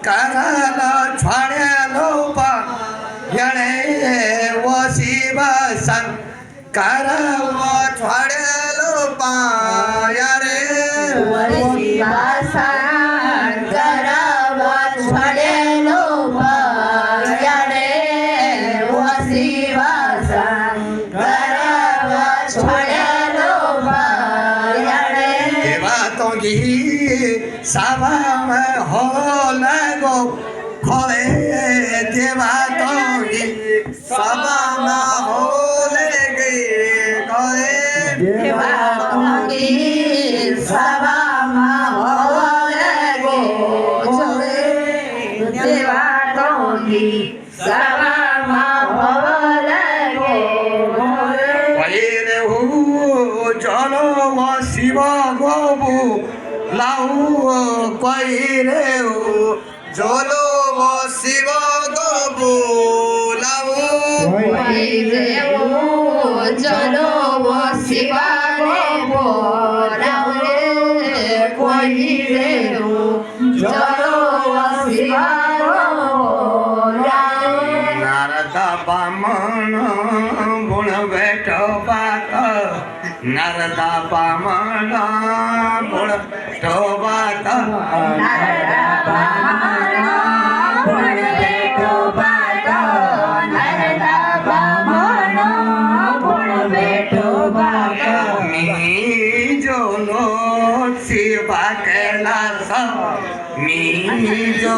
कराला छाड्यालो पा येणे वसी बसन करावा छाड्यालो पा यारे वसी बसन करावा छाड्यालो पा यारे वसी बसन करावा छाड्यालो पा यारे देवा तो गी सावा में हो लगो खोले देवा तो गी सावा में हो लगे खोले देवा तोगी सावा में हो लगो खोले देवा तोगी सावा में हो लगो खोले वैरे हो चलो वो शिव गोबू लाऊ वैरे हो चलो वो शिव गोबू लाऊ वैरेवो चलो वो शिवा गोबो लाऊरे वैरेवो चलो वो शिवा गोबो लाऊरे नारदा बामण गुण बैठो बात नारदा बामण गुण बैठो बात नारदा बामण गुण बैठो बात नारदा बामण गुण बैठो बात मी जो शिवा कैलास मी जो